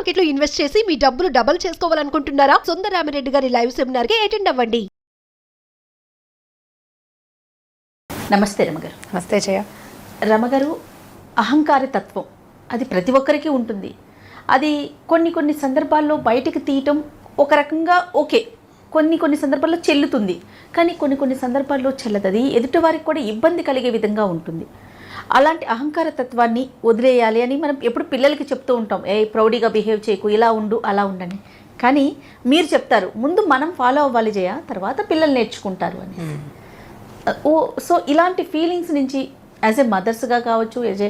Market లో invest చేసి మీ డబ్బులు డబుల్ చేసుకోవాలనుకుంటున్నారా? సుందరరామిరెడ్డి గారి లైవ్ సెమినార్ కి అటెండ్ అవ్వండి. నమస్తే రమగారు. నమస్తే జయ. రమగారు, అహంకార తత్వం అది ప్రతి ఒక్కరికి ఉంటుంది. అది కొన్ని సందర్భాల్లో బయటికి తీయటం ఒక రకంగా ఓకే, కొన్ని సందర్భాల్లో చెల్లుతుంది, కానీ కొన్ని సందర్భాల్లో చెల్లదది, ఎదుటి వారికి కూడా ఇబ్బంది కలిగే విధంగా ఉంటుంది. అలాంటి అహంకార తత్వాన్ని వదిలేయాలి అని మనం ఎప్పుడు పిల్లలకి చెప్తూ ఉంటాం, ప్రౌడీగా బిహేవ్ చేయకు, ఇలా ఉండు అలా ఉండని. కానీ మీరు చెప్తారు ముందు మనం ఫాలో అవ్వాలి జయ, తర్వాత పిల్లలు నేర్చుకుంటారు అని. సో ఇలాంటి ఫీలింగ్స్ నుంచి యాజ్ ఏ మదర్స్గా కావచ్చు, యాజ్ ఏ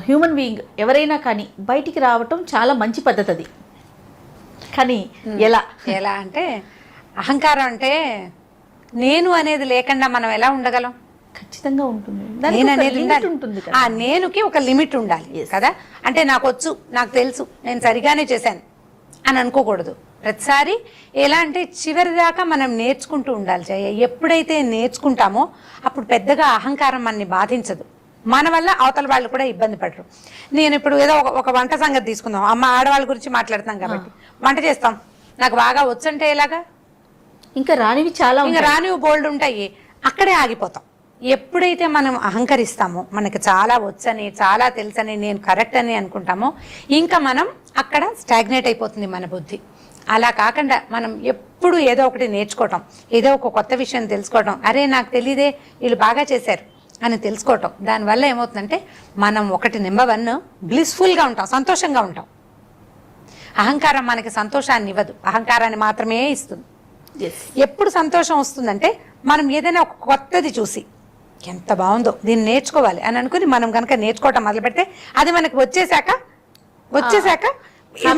హ్యూమన్ బీయింగ్ ఎవరైనా కానీ బయటికి రావటం చాలా మంచి పద్ధతి. అది కానీ ఎలా అంటే అహంకారం అంటే నేను అనేది లేకుండా మనం ఎలా ఉండగలం? ఖచ్చితంగా ఉంటుంది. నేను అనేది ఉంటుంది. ఆ నేనుకి ఒక లిమిట్ ఉండాలి కదా. అంటే నాకు వచ్చు, నాకు తెలుసు, నేను సరిగానే చేశాను అని అనుకోకూడదు. ప్రతిసారి ఎలా అంటే చివరి దాకా మనం నేర్చుకుంటూ ఉండాలి జయ. ఎప్పుడైతే నేర్చుకుంటామో అప్పుడు పెద్దగా అహంకారం మనని బాధించదు. మన వల్ల అవతల వాళ్ళు కూడా ఇబ్బంది పడరు. నేను ఇప్పుడు ఏదో ఒక వంట సంగతి తీసుకుందాం, అమ్మ ఆడవాళ్ళ గురించి మాట్లాడుతున్నాం కాబట్టి వంట చేస్తాం, నాకు బాగా వచ్చంటే ఎలాగా? ఇంకా రానివి చాలా, ఇంకా రానివి బోల్డ్ ఉంటాయి, అక్కడే ఆగిపోతాం. ఎప్పుడైతే మనం అహంకరిస్తామో, మనకి చాలా వచ్చని, చాలా తెలుసని, నేను కరెక్ట్ అని అనుకుంటామో, ఇంకా మనం అక్కడ స్టాగ్నేట్ అయిపోతుంది మన బుద్ధి. అలా కాకుండా మనం ఎప్పుడు ఏదో ఒకటి నేర్చుకోవటం, ఏదో ఒక కొత్త విషయం తెలుసుకోవటం, అరే నాకు తెలియదే వీళ్ళు బాగా చేశారు అని తెలుసుకోవటం. దానివల్ల ఏమవుతుందంటే మనం నెంబర్ 1 బ్లిస్ఫుల్గా ఉంటాం, సంతోషంగా ఉంటాం. అహంకారం మనకి సంతోషాన్ని ఇవ్వదు, అహంకారాన్ని మాత్రమే ఇస్తుంది. ఎప్పుడు సంతోషం వస్తుందంటే మనం ఏదైనా ఒక కొత్తది చూసి ఎంత బాగుందో దీన్ని నేర్చుకోవాలి అని అనుకుని మనం కనుక నేర్చుకోవటం మొదలు పెడితే అది మనకి వచ్చేసాక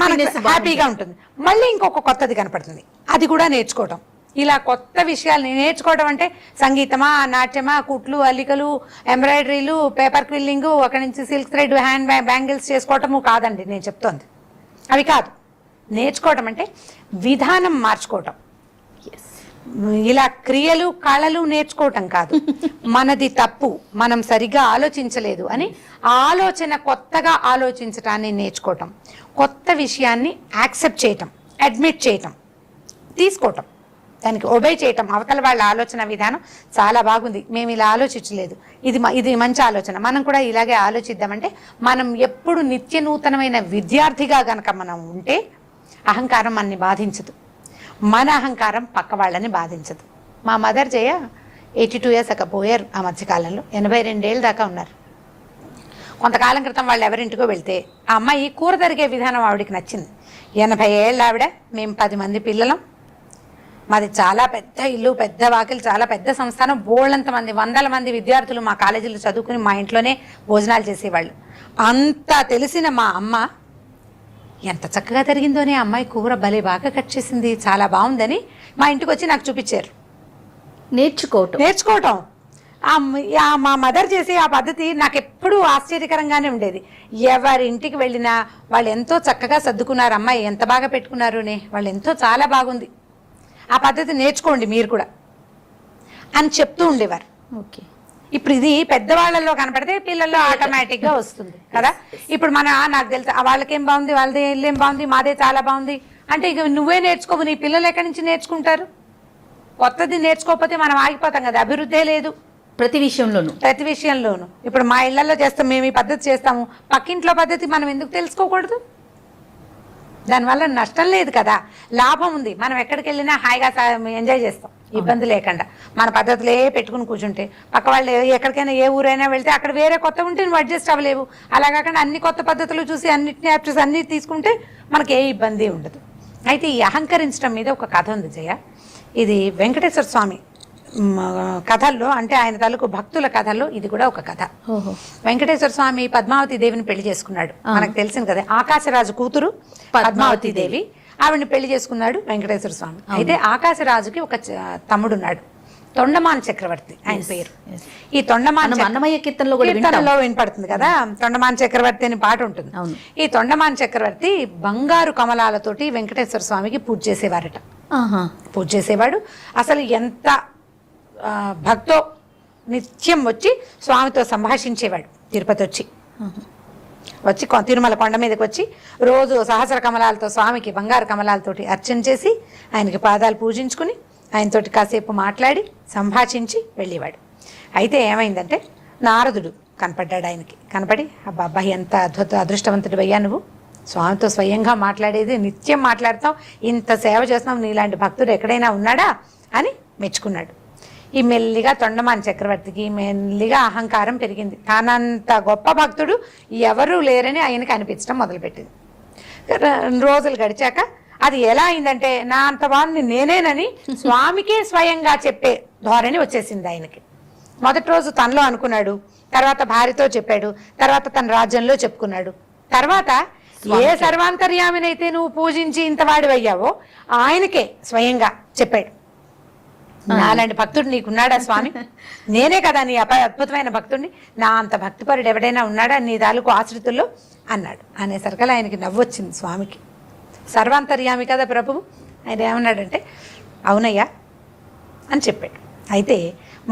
మనకి హ్యాపీగా ఉంటుంది. మళ్ళీ ఇంకొక కొత్తది కనపడుతుంది, అది కూడా నేర్చుకోవటం. ఇలా కొత్త విషయాలు నేర్చుకోవడం అంటే సంగీతమా, నాట్యమా, కుట్లు, అల్లికలు, ఎంబ్రాయిడరీలు, పేపర్ క్విల్లింగ్, అక్కడి నుంచి సిల్క్ థ్రెడ్ హ్యాండ్ బ్యాంగిల్స్ చేసుకోవటము కాదండి నేను చెప్తోంది. అవి కాదు. నేర్చుకోవటం అంటే విధానం మార్చుకోవటం. ఇలా క్రియలు, కళలు నేర్చుకోవటం కాదు. మనది తప్పు, మనం సరిగా ఆలోచించలేదు అని ఆలోచన కొత్తగా ఆలోచించటాన్ని నేర్చుకోవటం. కొత్త విషయాన్ని యాక్సెప్ట్ చేయటం, అడ్మిట్ చేయటం, తీసుకోవటం, దానికి ఒబే చేయటం. అవతల వాళ్ళ ఆలోచన విధానం చాలా బాగుంది, మేము ఇలా ఆలోచించలేదు, ఇది మంచి ఆలోచన, మనం కూడా ఇలాగే ఆలోచిద్దామంటే మనం ఎప్పుడు నిత్య నూతనమైన విద్యార్థిగా గనక మనం ఉంటే అహంకారం మనని బాధించదు, మన అహంకారం పక్క వాళ్ళని బాధించదు. మా మదర్ జయ 82 years అక్క పోయారు ఆ మధ్యకాలంలో, 82 ఏళ్ళ దాకా ఉన్నారు. కొంతకాలం క్రితం వాళ్ళు ఎవరింటికో వెళ్తే ఆ అమ్మాయి కూర తరిగే విధానం ఆవిడకి నచ్చింది. 80 ఏళ్ళ ఆవిడ, మేము 10 మంది పిల్లలం, మాది చాలా పెద్ద ఇల్లు, పెద్ద వాకిలు, చాలా పెద్ద సంస్థానం, బోళ్ళంత మంది, 100 మంది విద్యార్థులు మా కాలేజీలో చదువుకుని మా ఇంట్లోనే భోజనాలు చేసేవాళ్ళు. అంతా తెలిసిన మా అమ్మ ఎంత చక్కగా జరిగిందోనే, అమ్మాయి కూర భలే బాగా కట్ చేసింది, చాలా బాగుందని మా ఇంటికి వచ్చి నాకు చూపించారు. నేర్చుకోవటం మా మదర్ చేసే ఆ పద్ధతి నాకు ఎప్పుడూ ఆశ్చర్యకరంగానే ఉండేది. ఎవరి ఇంటికి వెళ్ళినా వాళ్ళు ఎంతో చక్కగా సర్దుకున్నారు, అమ్మాయి ఎంత బాగా పెట్టుకున్నారునే, వాళ్ళు ఎంతో చాలా బాగుంది, ఆ పద్ధతి నేర్చుకోండి మీరు కూడా అని చెప్తూ ఉండేవారు. ఓకే, ఇప్పుడు ఇది పెద్దవాళ్ళలో కనపడితే పిల్లల్లో ఆటోమేటిక్గా వస్తుంది కదా. ఇప్పుడు నాకు తెలుసు వాళ్ళకేం బాగుంది, వాళ్ళది ఇల్లేం బాగుంది, మాదే చాలా బాగుంది అంటే ఇక నువ్వే నేర్చుకోవు, నీ పిల్లలు ఎక్కడి నుంచి నేర్చుకుంటారు? కొత్తది నేర్చుకోకపోతే మనం ఆగిపోతాం కదా, అభివృద్ధే లేదు ప్రతి విషయంలోనూ. ఇప్పుడు మా ఇళ్లలో చేస్తాం, మేము ఈ పద్ధతి చేస్తాము, పక్కింట్లో పద్ధతి మనం ఎందుకు తెలుసుకోకూడదు? దానివల్ల నష్టం లేదు కదా, లాభం ఉంది. మనం ఎక్కడికి వెళ్ళినా హాయిగా ఎంజాయ్ చేస్తాం ఇబ్బంది లేకుండా. మన పద్ధతులే పెట్టుకుని కూర్చుంటే పక్క వాళ్ళు ఎక్కడికైనా ఏ ఊరైనా వెళ్తే అక్కడ వేరే కొత్త ఉంటే నువ్వు అడ్జస్ట్ అవ్వలేవు. అలా కాకుండా అన్ని కొత్త పద్ధతులు చూసి అన్నిటిని యాప్టర్స్ అన్ని తీసుకుంటే మనకి ఏ ఇబ్బంది ఉండదు. అయితే ఈ అహంకరించడం మీద ఒక కథ ఉంది జయ. ఇది వెంకటేశ్వర స్వామి కథల్లో, అంటే ఆయన తాలూకు భక్తుల కథల్లో ఇది కూడా ఒక కథ. వెంకటేశ్వర స్వామి పద్మావతి దేవిని పెళ్లి చేసుకున్నాడు, మనకు తెలిసింది కదా. ఆకాశరాజు కూతురు పద్మావతి దేవి, ఆవిడని పెళ్లి చేసుకున్నాడు వెంకటేశ్వర స్వామి. అయితే ఆకాశరాజుకి ఒక తమ్ముడున్నాడు, తొండమాన్ చక్రవర్తి ఆయన పేరు. ఈ తొండమాన్ అన్నమయ్య కీర్తనలో వినపడుతుంది కదా, తొండమాన్ చక్రవర్తి అని పాట ఉంటుంది. ఈ తొండమాన్ చక్రవర్తి బంగారు కమలాలతోటి వెంకటేశ్వర స్వామికి పూజ చేసేవాడు. అసలు ఎంత భక్తో నిత్యం వచ్చి స్వామితో సంభాషించేవాడు తిరుపతి వచ్చి. వచ్చి తిరుమల కొండ మీదకి వచ్చి రోజు సహస్ర కమలాలతో స్వామికి బంగారు కమలాలతోటి అర్చన చేసి ఆయనకి పాదాలు పూజించుకుని ఆయనతోటి కాసేపు మాట్లాడి సంభాషించి వెళ్ళేవాడు. అయితే ఏమైందంటే నారదుడు కనపడ్డాడు ఆయనకి. కనపడి అబ్బాయి ఎంత అదృష్టవంతుడు అయ్యా, నువ్వు స్వామితో స్వయంగా మాట్లాడేది, నిత్యం మాట్లాడతావు, ఇంత సేవ చేస్తున్నావు, నీలాంటి భక్తుడు ఎక్కడైనా ఉన్నాడా అని మెచ్చుకున్నాడు. ఈ మెల్లిగా తొండమాన్ చక్రవర్తికి మెల్లిగా అహంకారం పెరిగింది. తానంత గొప్ప భక్తుడు ఎవరూ లేరని ఆయనకి అనిపించడం మొదలుపెట్టింది. రోజులు గడిచాక అది ఎలా అయిందంటే నా అంత వాడిని నేనేనని స్వామికే స్వయంగా చెప్పే ధోరణి వచ్చేసింది ఆయనకి. మొదటి రోజు తనలో అనుకున్నాడు, తర్వాత భార్యతో చెప్పాడు, తర్వాత తన రాజ్యంలో చెప్పుకున్నాడు. తర్వాత ఏ సర్వాంతర్యామినైతే నువ్వు పూజించి ఇంతవాడివయ్యావో ఆయనకే స్వయంగా చెప్పాడు, నాలాంటి భక్తుడు నీకున్నాడా స్వామి? నేనే కదా నీ అద్భుతమైన భక్తుడిని, నా అంత భక్తిపరుడు ఎవడైనా ఉన్నాడా నీ తాలూకు ఆశ్రితుల్లో అన్నాడు. అనేసరికల్లా ఆయనకి నవ్వొచ్చింది స్వామికి. సర్వాంతర్యామి కదా ప్రభువు. ఆయన ఏమన్నాడంటే అవునయ్యా అని చెప్పాడు. అయితే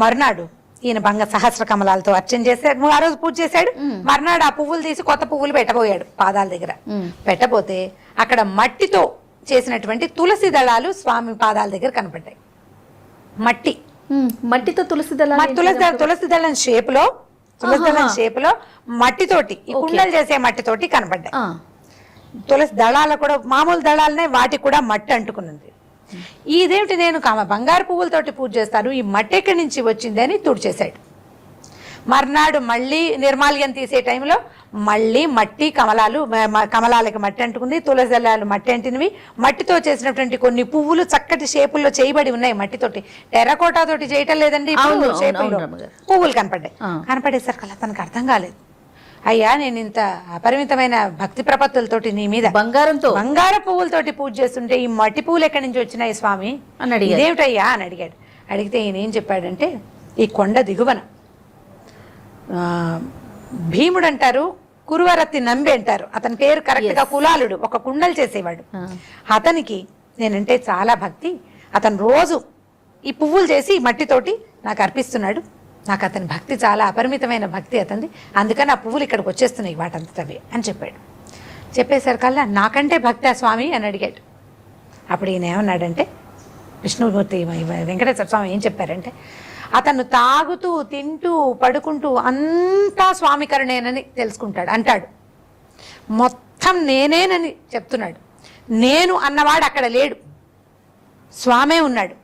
మరునాడు ఈయన సహస్ర కమలాలతో అర్చన చేశాడు. ఆ రోజు పూజ చేశాడు. మర్నాడు ఆ పువ్వులు తీసి కొత్త పువ్వులు పెట్టబోయాడు పాదాల దగ్గర. పెట్టబోతే అక్కడ మట్టితో చేసినటువంటి తులసి దళాలు స్వామి పాదాల దగ్గర కనపడ్డాయి. మట్టితో తులసి దళం షేపులో మట్టితోటి ఈ కుండలు చేసే మట్టితోటి కనపడ్డాయి. తులసి దళాలు కూడా మామూలు దళాలనే వాటికి కూడా మట్టి అంటుకున్నది. ఇదేమిటి, నేను బంగారు పువ్వులతోటి పూజ చేస్తాను, ఈ మట్టి ఎక్కడి నుంచి వచ్చింది అని తుడిచేశాడు. మర్నాడు మళ్ళీ నిర్మాల్యం తీసే టైంలో మళ్ళీ మట్టి కమలాలకి మట్టి అంటుకుంది, తులసి దళాలు మట్టి అంటినవి, మట్టితో చేసినటువంటి కొన్ని పువ్వులు చక్కటి షేపుల్లో చేయబడి ఉన్నాయి. మట్టితోటి టెర్రకోటాతోటి చేయటం లేదండి, పువ్వులు కనపడ్డాయి. కనపడేసరికి అలా తనకు అర్థం కాలేదు. అయ్యా, నేను ఇంత అపరిమితమైన భక్తి ప్రపత్తులతోటి నీ మీద బంగారు పువ్వులతోటి పూజ చేస్తుంటే ఈ మట్టి పువ్వులు ఎక్కడి నుంచి వచ్చినాయి స్వామి అని అడిగాడు. ఇదేమిటయ్యా అని అడిగాడు. అడిగితే ఈయన ఏం చెప్పాడంటే, ఈ కొండ దిగువన భీముడు అంటారు, కురువరత్తి నంబి అంటారు, అతని పేరు కరెక్ట్ గా కులాలుడు, ఒక కుండలు చేసేవాడు. అతనికి నేనంటే చాలా భక్తి. అతను రోజు ఈ పువ్వులు చేసి మట్టితోటి నాకు అర్పిస్తున్నాడు. నాకు అతని భక్తి చాలా అపరిమితమైన భక్తి అతనిది, అందుకని ఆ పువ్వులు ఇక్కడికి వచ్చేస్తున్నాయి వాటంతటవే అని చెప్పాడు. చెప్పేసరికల్లా నాకంటే భక్తి స్వామి అని అడిగాడు. అప్పుడు ఈయన ఏమన్నాడంటే, విష్ణుమూర్తి వెంకటేశ్వర స్వామి ఏం చెప్పారంటే, అతను తాగుతూ తింటూ పడుకుంటూ అంతా స్వామి కరుణేనని తెలుసుకుంటాడు అంటాడు. మొత్తం నేనేనని చెప్తున్నాడు. నేను అన్నవాడు అక్కడ లేడు, స్వామే ఉన్నాడు.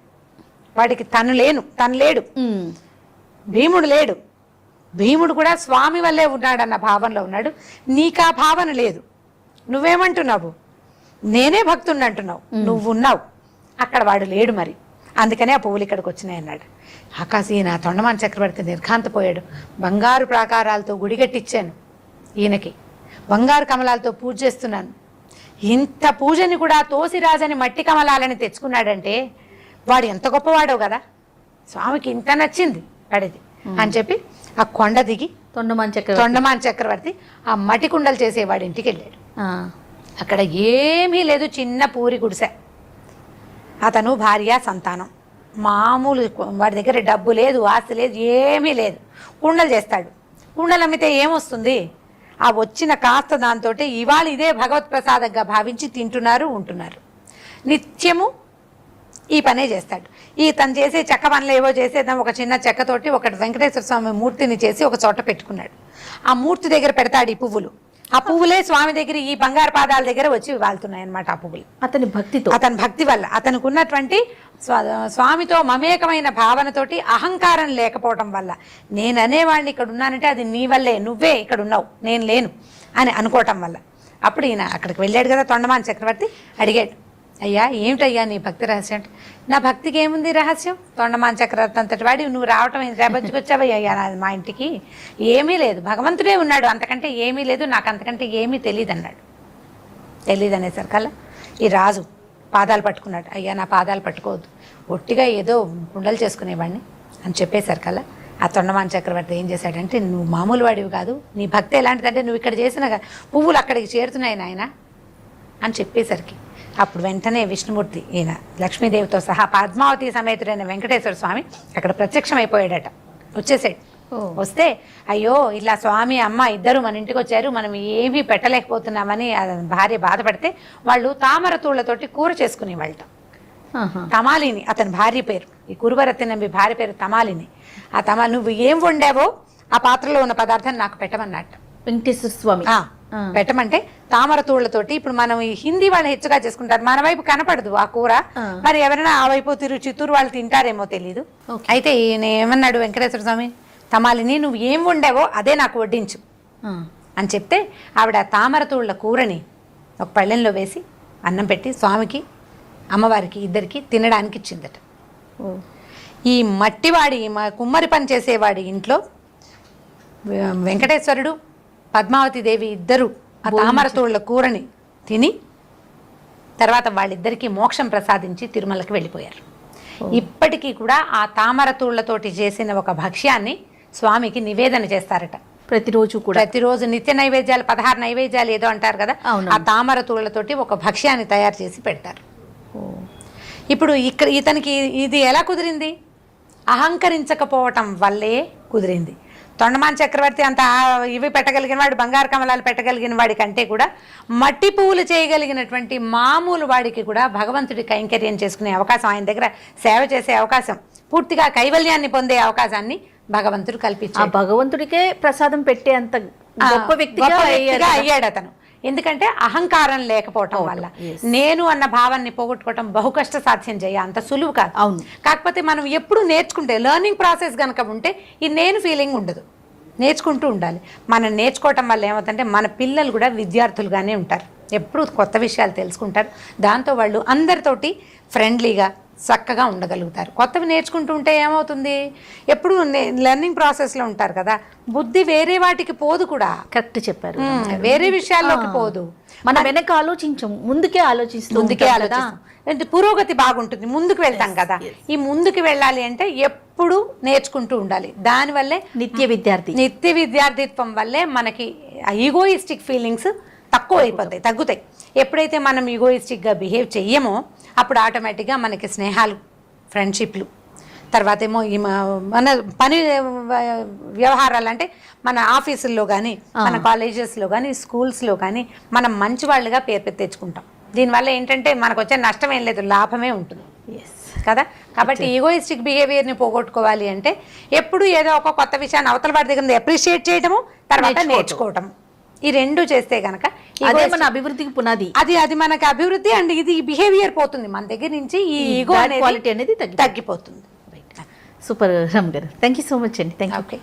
వాడికి తను లేడు, భీముడు లేడు, భీముడు కూడా స్వామి వల్లే ఉన్నాడన్న భావనలో ఉన్నాడు. నీకా భావన లేదు. నువ్వేమంటున్నావు? నేనే భక్తుడిని అంటున్నావు, నువ్వు ఉన్నావు, అక్కడ వాడు లేడు. మరి అందుకనే ఆ పువ్వులు ఇక్కడికి వచ్చినాయి అన్నాడు. ఈయన తొండమాన్ చక్రవర్తి నిర్ఘాంతపోయాడు. బంగారు ప్రాకారాలతో గుడి కట్టించాను, ఈయనకి బంగారు కమలాలతో పూజ చేస్తున్నాను, ఇంత పూజని కూడా తోసిరాజని మట్టి కమలాలని తెచ్చుకున్నాడంటే వాడు ఎంత గొప్పవాడో కదా, స్వామికి ఇంత నచ్చింది వాడిది అని చెప్పి ఆ కొండ దిగి తొండమాన్ చక్రవర్తి ఆ మట్టి కుండలు చేసేవాడి ఇంటికి వెళ్ళాడు. అక్కడ ఏమీ లేదు, చిన్న పూరి గుడిసె. అతను భార్య సంతానం, మామూలు. వాడి దగ్గర డబ్బు లేదు, ఆస్తి లేదు, ఏమీ లేదు. కుండలు చేస్తాడు. కుండలు అమ్మితే ఏమొస్తుంది? ఆ వచ్చిన కాస్త దాంతో ఇవాళ ఇదే భగవత్ ప్రసాదంగా భావించి తింటున్నారు, ఉంటున్నారు. నిత్యము ఈ పనే చేస్తాడు. తను చేసే చెక్క పనులు ఏవో చేసేద్దాం, ఒక చిన్న చెక్కతోటి ఒకటి వెంకటేశ్వర స్వామి మూర్తిని చేసి ఒక చోట పెట్టుకున్నాడు. ఆ మూర్తి దగ్గర పెడతాడు ఈ పువ్వులు. ఆ పువ్వులే స్వామి దగ్గర ఈ బంగారు పాదాల దగ్గర వచ్చి వాళ్తున్నాయి అన్నమాట. ఆ పువ్వులు అతని భక్తి వల్ల, అతనికి ఉన్నటువంటి స్వామితో మమేకమైన భావనతోటి, అహంకారం లేకపోవటం వల్ల, నేను అనేవాడిని ఇక్కడ ఉన్నానంటే అది నీ వల్లే, నువ్వే ఇక్కడ ఉన్నావు, నేను లేను అని అనుకోవటం వల్ల. అప్పుడు ఈయన అక్కడికి వెళ్ళాడు కదా తొండమాన్ చక్రవర్తి. అడిగాడు, అయ్యా ఏమిటయ్యా నీ భక్తి రహస్యం అంటే, నా భక్తికి ఏముంది రహస్యం? తొండమాన్ చక్రవర్తి అంతటి వాడి నువ్వు రావటం రేపొచ్చుకొచ్చావయ్యా మా ఇంటికి? ఏమీ లేదు, భగవంతుడే ఉన్నాడు, అంతకంటే ఏమీ లేదు, నాకు అంతకంటే ఏమీ తెలియదు అన్నాడు. తెలియదు అనేసరికల్లా ఈ రాజు పాదాలు పట్టుకున్నాడు. అయ్యా నా పాదాలు పట్టుకోవద్దు, ఒట్టిగా ఏదో కుండలు చేసుకునేవాడిని అని చెప్పేసరికల్లా ఆ తొండమాన్ చక్రవర్తి ఏం చేశాడంటే, నువ్వు మామూలు వాడివి కాదు, నీ భక్తి ఎలాంటిదంటే నువ్వు ఇక్కడ చేసిన పువ్వులు అక్కడికి చేరుతున్నాయి నాయన అని చెప్పేసరికి అప్పుడు వెంటనే విష్ణుమూర్తి ఈయన లక్ష్మీదేవితో సహా పద్మావతి సమేతుడైన వెంకటేశ్వర స్వామి అక్కడ ప్రత్యక్షమైపోయాడట, వచ్చేసాడు. వస్తే అయ్యో ఇలా స్వామి అమ్మ ఇద్దరు మన ఇంటికి వచ్చారు, మనం ఏమీ పెట్టలేకపోతున్నామని భార్య బాధపడితే వాళ్ళు తామర తూళ్లతోటి కూర చేసుకునే వాళ్ళ. తమాలిని అతని భార్య పేరు, ఈ కురువరత్తి నంబి భార్య పేరు తమాలిని. ఆ నువ్వు ఏం వండావో ఆ పాత్రలో ఉన్న పదార్థాన్ని నాకు పెట్టమన్నట్టు వెంకటేశ్వర స్వామి పెట్టమంటే తామర తూళ్లతోటి. ఇప్పుడు మనం ఈ హిందీ వాళ్ళు హెచ్చుగా చేసుకుంటారు, మన వైపు కనపడదు ఆ కూర, మరి ఎవరైనా ఆ వైపు చిత్తూరు వాళ్ళు తింటారేమో తెలీదు. అయితే ఈయన ఏమన్నాడు వెంకటేశ్వర స్వామి, తమాలిని నువ్వు ఏం వండావో అదే నాకు వడ్డించు అని చెప్తే ఆవిడ తామర తూళ్ల కూరని ఒక పళ్ళెంలో వేసి అన్నం పెట్టి స్వామికి అమ్మవారికి ఇద్దరికి తినడానికి ఇచ్చిందట. ఈ మట్టివాడి కుమ్మరి పని చేసేవాడి ఇంట్లో వెంకటేశ్వరుడు పద్మావతి దేవి ఇద్దరు ఆ తామర తూళ్ల కూరని తిని తర్వాత వాళ్ళిద్దరికీ మోక్షం ప్రసాదించి తిరుమలకి వెళ్ళిపోయారు. ఇప్పటికీ కూడా ఆ తామర తూళ్లతోటి చేసిన ఒక భక్ష్యాన్ని స్వామికి నివేదన చేస్తారట ప్రతిరోజు కూడా. ప్రతిరోజు నిత్య నైవేద్యాలు 16 నైవేద్యాలు ఏదో అంటారు కదా, ఆ తామర తూళ్లతోటి ఒక భక్ష్యాన్ని తయారు చేసి పెడతారు. ఇప్పుడు ఇక్కడ ఇతనికి ఇది ఎలా కుదిరింది? అహంకరించకపోవటం వల్లే కుదిరింది. తొండమాన్ చక్రవర్తి అంత ఇవి పెట్టగలిగిన వాడు, బంగారు కమలాలు పెట్టగలిగిన వాడి కంటే కూడా మట్టి పువ్వులు చేయగలిగినటువంటి మామూలు వాడికి కూడా భగవంతుడి కైంకర్యం చేసుకునే అవకాశం, ఆయన దగ్గర సేవ చేసే అవకాశం, పూర్తిగా కైవల్యాన్ని పొందే అవకాశాన్ని భగవంతుడు కల్పించాడు. భగవంతుడికే ప్రసాదం పెట్టే అంత గొప్ప వ్యక్తిగా అయ్యాడు అతను. ఎందుకంటే అహంకారం లేకపోవటం వల్ల నేను అన్న భావాన్ని పోగొట్టుకోవటం బహు కష్ట సాధ్యం చేయ, అంత సులువు కాదు. అవును. కాకపోతే మనం ఎప్పుడు నేర్చుకుంటే, లెర్నింగ్ ప్రాసెస్ కనుక ఉంటే ఈ నేను ఫీలింగ్ ఉండదు. నేర్చుకుంటూ ఉండాలి. మనం నేర్చుకోవటం వల్ల ఏమవుతుందంటే మన పిల్లలు కూడా విద్యార్థులుగానే ఉంటారు, ఎప్పుడు కొత్త విషయాలు తెలుసుకుంటారు. దాంతో వాళ్ళు అందరితోటి ఫ్రెండ్లీగా చక్కగా ఉండగలుగుతారు. కొత్తవి నేర్చుకుంటూ ఉంటే ఏమవుతుంది, ఎప్పుడు లెర్నింగ్ ప్రాసెస్లో ఉంటారు కదా, బుద్ధి వేరే వాటికి పోదు కూడా. కరెక్ట్ చెప్పారు. వేరే విషయాల్లోకి పోదు. మన వెనక ఆలోచించం, ముందుకే ఆలోచిస్తాం. పురోగతి బాగుంటుంది, ముందుకు వెళ్తాం కదా. ఈ ముందుకు వెళ్ళాలి అంటే ఎప్పుడు నేర్చుకుంటూ ఉండాలి. దానివల్లే నిత్య విద్యార్థిత్వం వల్లే మనకి ఈగోయిస్టిక్ ఫీలింగ్స్ తక్కువ అయిపోతాయి, తగ్గుతాయి. ఎప్పుడైతే మనం ఈగోయిస్టిక్గా బిహేవ్ చెయ్యమో అప్పుడు ఆటోమేటిక్గా మనకి స్నేహాలు, ఫ్రెండ్షిప్లు, తర్వాత ఏమో ఈ మన పని వ్యవహారాలు, అంటే మన ఆఫీసుల్లో కానీ మన కాలేజెస్లో కానీ స్కూల్స్లో కానీ మనం మంచి వాళ్ళుగా పేరు తెచ్చుకుంటాం. దీనివల్ల ఏంటంటే మనకు వచ్చే నష్టం ఏం లేదు, లాభమే ఉంటుంది కదా. కాబట్టి ఈగోయిస్టిక్ బిహేవియర్ని పోగొట్టుకోవాలి అంటే ఎప్పుడు ఏదో ఒక కొత్త విషయాన్ని అవతల వాడి దగ్గర అప్రిషియేట్ చేయడము, తర్వాత నేర్చుకోవటం, ఈ రెండు చేస్తే గనక అదే మన అభివృద్ధికి పునాది. అది మనకి అభివృద్ధి. అండ్ ఇది బిహేవియర్ పోతుంది మన దగ్గర నుంచి, ఈ ఈగో క్వాలిటీ అనేది తగ్గిపోతుంది. సూపర్ రామ్ గారు, థ్యాంక్ యూ సో మచ్ అండి. Thank you.